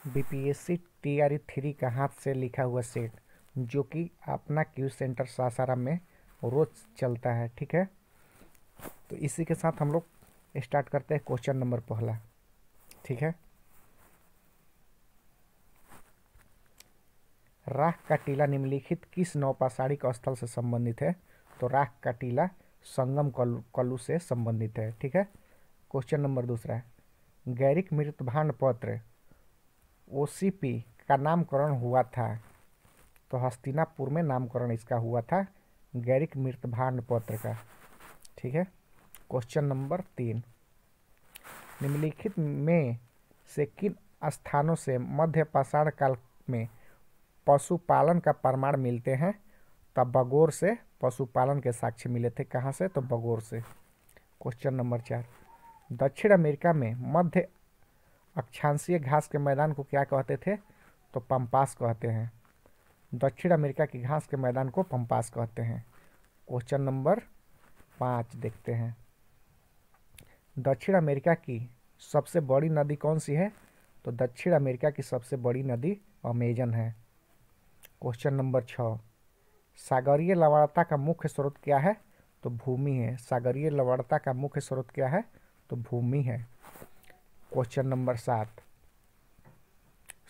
BPSC TRE 3 का हाथ से लिखा हुआ सेट, जो कि अपना क्यू सेंटर सासाराम में रोज चलता है। ठीक है, तो इसी के साथ हम लोग स्टार्ट करते हैं क्वेश्चन नंबर पहला। ठीक है, राख का टीला निम्नलिखित किस नौपाषाणिक स्थल से संबंधित है? तो राख का टीला संगम कल्लू से संबंधित है। ठीक है, क्वेश्चन नंबर दूसरा है, गैरिक मृतभांड पत्र ओसीपी का नामकरण हुआ था? तो हस्तिनापुर में नामकरण इसका हुआ था, गैरिक मृतभांड पत्र का। ठीक है, क्वेश्चन नंबर 3, निम्नलिखित में से किन स्थानों से मध्य पाषाण काल में पशुपालन का प्रमाण मिलते हैं? तब बगौर से पशुपालन के साक्ष्य मिले थे। कहाँ से? तो बगौर से। क्वेश्चन नंबर 4, दक्षिण अमेरिका में मध्य अक्षांशीय घास के मैदान को क्या कहते थे? तो पम्पास कहते हैं। दक्षिण अमेरिका की घास के मैदान को पम्पास कहते हैं। क्वेश्चन नंबर 5 देखते हैं, दक्षिण अमेरिका की सबसे बड़ी नदी कौन सी है? तो दक्षिण अमेरिका की सबसे बड़ी नदी अमेजन है। क्वेश्चन नंबर 6, सागरीय लवणता का मुख्य स्रोत क्या है? तो भूमि है। सागरीय लवणता का मुख्य स्रोत क्या है? तो भूमि है। क्वेश्चन नंबर 7,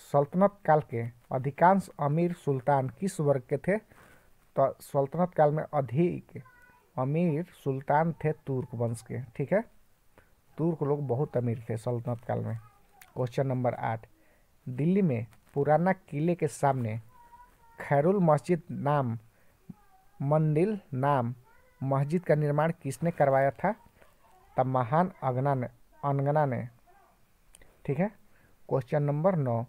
सल्तनत काल के अधिकांश अमीर सुल्तान किस वर्ग के थे? तो सल्तनत काल में अधिक अमीर सुल्तान थे तुर्क वंश के। ठीक है, तुर्क लोग बहुत अमीर थे सल्तनत काल में। क्वेश्चन नंबर 8, दिल्ली में पुराना किले के सामने खैरुल मस्जिद नाम मंदिर नाम मस्जिद का निर्माण किसने करवाया था? तब महान अनगना ने। ठीक है, क्वेश्चन नंबर 9,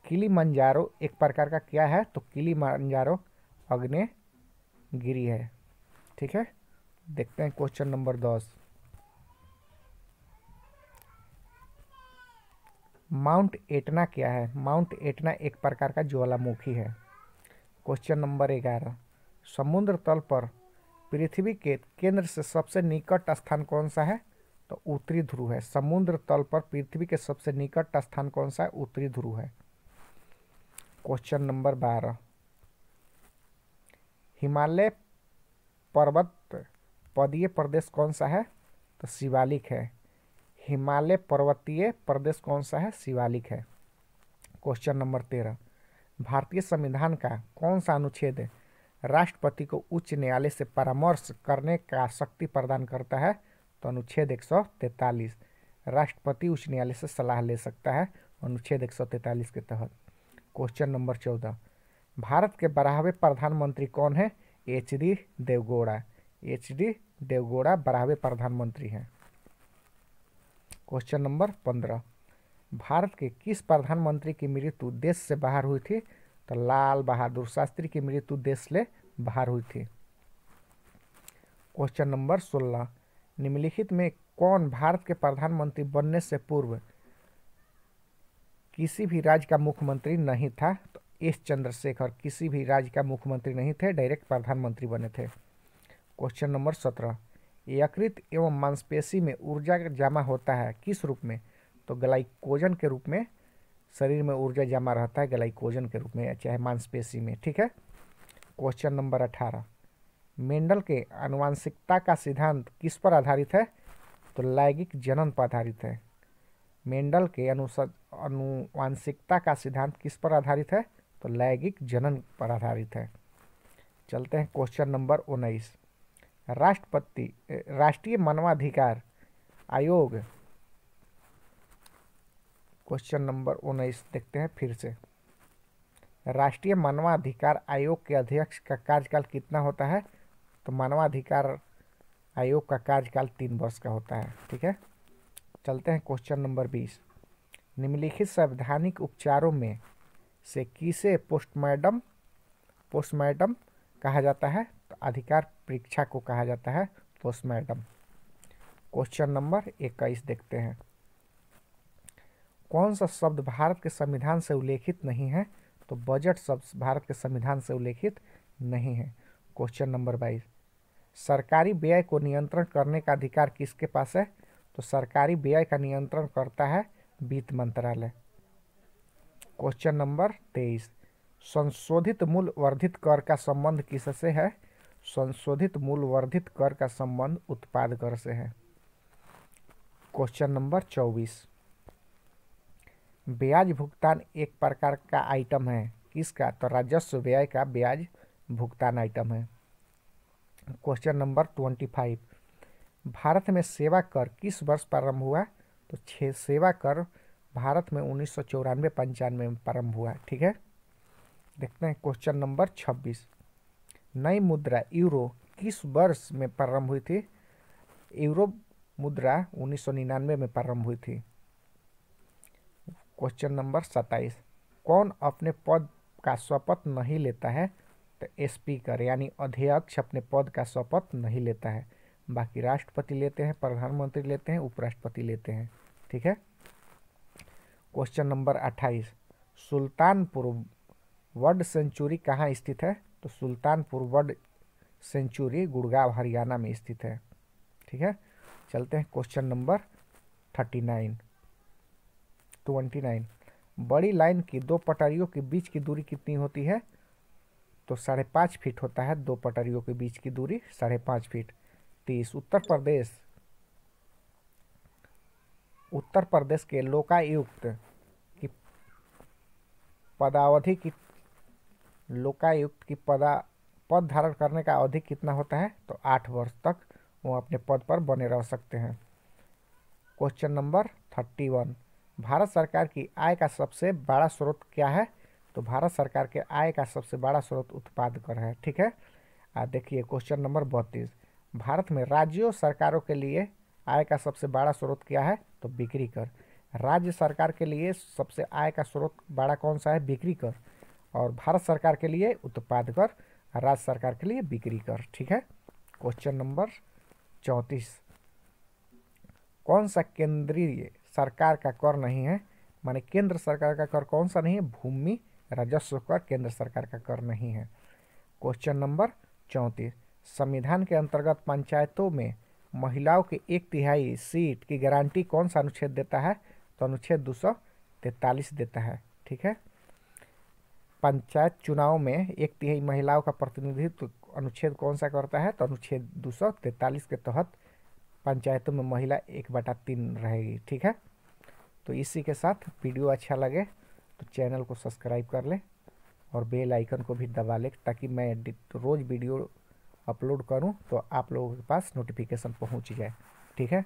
किलिमंजारो एक प्रकार का क्या है? तो किलिमंजारो आग्नेयगिरी है। ठीक है, देखते हैं क्वेश्चन नंबर 10, माउंट एटना क्या है? माउंट एटना एक प्रकार का ज्वालामुखी है। क्वेश्चन नंबर 11, समुद्र तल पर पृथ्वी के केंद्र से सबसे निकट स्थान कौन सा है? तो उत्तरी ध्रुव है। समुद्र तल पर पृथ्वी के सबसे निकट स्थान कौन सा है? उत्तरी ध्रुव है। क्वेश्चन नंबर 12, हिमालय पर्वत पदीय प्रदेश कौन सा है? तो शिवालिक है। हिमालय पर्वतीय प्रदेश कौन सा है? शिवालिक है। क्वेश्चन नंबर 13, भारतीय संविधान का कौन सा अनुच्छेद राष्ट्रपति को उच्च न्यायालय से परामर्श करने का शक्ति प्रदान करता है? तो अनुच्छेद 143, राष्ट्रपति उच्च न्यायालय से सलाह ले सकता है अनुच्छेद 143 के तहत। क्वेश्चन नंबर 14, भारत के 12वें प्रधानमंत्री कौन है? एच.डी. देवगौड़ा। एच.डी. देवगौड़ा 12वें प्रधानमंत्री हैं। क्वेश्चन नंबर 15, भारत के किस प्रधानमंत्री की मृत्यु देश से बाहर हुई थी? तो लाल बहादुर शास्त्री की मृत्यु देश से बाहर हुई थी। क्वेश्चन नंबर 16, निम्नलिखित में कौन भारत के प्रधानमंत्री बनने से पूर्व किसी भी राज्य का मुख्यमंत्री नहीं था? तो एस चंद्रशेखर किसी भी राज्य का मुख्यमंत्री नहीं थे, डायरेक्ट प्रधानमंत्री बने थे। क्वेश्चन नंबर 17, यकृत एवं मांसपेशी में ऊर्जा जमा होता है किस रूप में? तो ग्लाइकोजन के रूप में शरीर में ऊर्जा जमा रहता है, ग्लाइकोजन के रूप में, चाहे मांसपेशी में। ठीक है, क्वेश्चन नंबर 18, मेंडल के आनुवंशिकता का सिद्धांत किस पर आधारित है? तो लैंगिक जनन पर आधारित है। मेंडल के आनुवंशिकता का सिद्धांत किस पर आधारित है? तो लैंगिक जनन पर आधारित है। चलते हैं क्वेश्चन नंबर 19, राष्ट्रीय मानवाधिकार आयोग। क्वेश्चन नंबर 19 देखते हैं फिर से, राष्ट्रीय मानवाधिकार आयोग के अध्यक्ष का कार्यकाल कितना होता है? तो मानवाधिकार आयोग का कार्यकाल 3 वर्ष का होता है। ठीक है, चलते हैं क्वेश्चन नंबर 20, निम्नलिखित संवैधानिक उपचारों में से किसे पोस्टमार्टम कहा जाता है? तो अधिकार परीक्षा को कहा जाता है पोस्टमार्टम। क्वेश्चन नंबर 21 देखते हैं, कौन सा शब्द भारत के संविधान से उल्लेखित नहीं है? तो बजट शब्द भारत के संविधान से उल्लेखित नहीं है। क्वेश्चन नंबर 22, सरकारी व्यय को नियंत्रण करने का अधिकार किसके पास है? तो सरकारी व्यय का नियंत्रण करता है वित्त मंत्रालय। क्वेश्चन नंबर 23, संशोधित मूल्य वर्धित कर का संबंध किससे है? संशोधित मूल्य वर्धित कर का संबंध उत्पाद कर से है। क्वेश्चन नंबर 24, ब्याज भुगतान एक प्रकार का आइटम है, किसका? तो राजस्व व्यय का ब्याज भुगतान आइटम है। क्वेश्चन नंबर 25, भारत में सेवा कर किस वर्ष प्रारंभ हुआ? तो सेवा कर भारत में 1994-95 में प्रारंभ हुआ। ठीक है, देखते हैं क्वेश्चन नंबर 26, नई मुद्रा यूरो किस वर्ष में प्रारंभ हुई थी? यूरो मुद्रा 1999 में प्रारंभ हुई थी। क्वेश्चन नंबर 27, कौन अपने पद का शपथ नहीं लेता है? तो स्पीकर यानी अध्यक्ष अपने पद का शपथ नहीं लेता है, बाकी राष्ट्रपति लेते हैं, प्रधानमंत्री लेते हैं, उपराष्ट्रपति लेते हैं। ठीक है, question number 28, Sultanpur bird sanctuary कहाँ स्थित है? तो सुल्तानपुर बर्ड सेंचुरी गुड़गांव हरियाणा में स्थित है। ठीक है, चलते हैं क्वेश्चन नंबर 29, बड़ी लाइन की दो पटरियों के बीच की दूरी कितनी होती है? तो 5.5 फीट होता है, दो पटरियों के बीच की दूरी 5.5 फीट। 30, उत्तर प्रदेश के लोकायुक्त की पदावधि की पद धारण करने का अवधि कितना होता है? तो 8 वर्ष तक वो अपने पद पर बने रह सकते हैं। क्वेश्चन नंबर 31, भारत सरकार की आय का सबसे बड़ा स्रोत क्या है? तो भारत सरकार के आय का सबसे बड़ा स्रोत उत्पाद कर है। ठीक है, देखिए क्वेश्चन नंबर 32, भारत में राज्यों सरकारों के लिए आय का सबसे बड़ा स्रोत क्या है? तो बिक्री कर। राज्य सरकार के लिए सबसे आय का स्रोत बड़ा कौन सा है? बिक्री कर। और भारत सरकार के लिए उत्पाद कर, राज्य सरकार के लिए बिक्री कर। ठीक है, क्वेश्चन नंबर 34, कौन सा केंद्रीय सरकार का कर नहीं है? माने केंद्र सरकार का कर कौन सा नहीं है? भूमि राजस्व कर केंद्र सरकार का कर नहीं है। क्वेश्चन नंबर 34, संविधान के अंतर्गत पंचायतों में महिलाओं के 1/3 सीट की गारंटी कौन सा अनुच्छेद देता है? तो अनुच्छेद 243 देता है। ठीक है, पंचायत चुनाव में 1/3 महिलाओं का प्रतिनिधित्व अनुच्छेद कौन सा करता है? तो अनुच्छेद 243 के तहत पंचायतों में महिला 1/3 रहेगी। ठीक है, तो इसी के साथ वीडियो अच्छा लगे तो चैनल को सब्सक्राइब कर लें और बेल आइकन को भी दबा लें, ताकि मैं रोज़ वीडियो अपलोड करूं तो आप लोगों के पास नोटिफिकेशन पहुंच जाए। ठीक है।